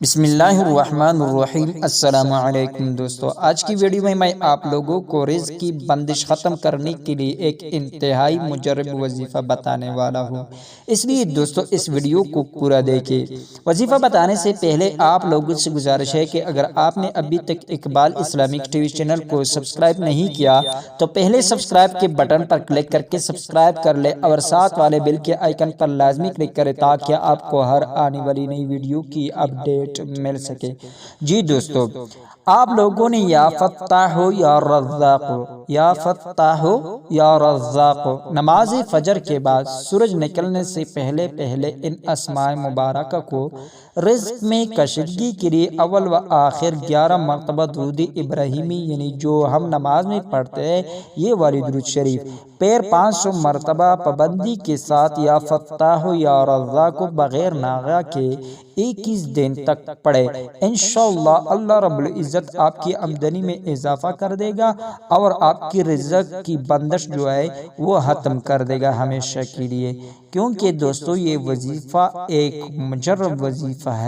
بسم اللہ الرحمن الرحیم۔ السلام علیکم دوستو، آج کی ویڈیو میں آپ لوگوں کو رزق کی بندش ختم کرنے کے لیے ایک انتہائی مجرب وظیفہ بتانے والا ہوں، اس لیے دوستو اس ویڈیو کو پورا دیکھیں۔ وظیفہ بتانے سے پہلے آپ لوگوں سے گزارش ہے کہ اگر آپ نے ابھی تک Iqbal Islamic T V channel کو سبسکرائب نہیں کیا تو پہلے سبسکرائب کے بٹن پر کلک کر کے سبسکرائب کر لے اور ساتھ والے بیل کے آئیکن پر لازمی کلک کریں تاکہ آپ کو ہر آنے والی نئی ویڈیو کی اپڈیٹ مل سکے۔ جی دوستو، آپ لوگوں نے یا فتاح یا رزاق، یا فتاح یا رزاق نماز فجر کے بعد سورج نکلنے سے پہلے ان اسماء مبارکہ کو رزق میں کشیدگی کے لیے اول و آخر 11 مرتبہ درود ابراہیمی، یعنی جو ہم نماز میں پڑھتے ہیں یہ والی درود شریف، پھر 500 مرتبہ پابندی کے ساتھ یا فتاح یا رزاق بغیر ناغہ کے 21 دن تک پڑھے۔ انشاءاللہ اللہ رب العزت آپ کی آمدنی میں اضافہ کر دے گا اور آپ کی رزق کی بندش جو ہے وہ ختم کر دے گا ہمیشہ کے لیے، کیونکہ دوستو یہ وظیفہ ایک مجرب وظیفہ ہے۔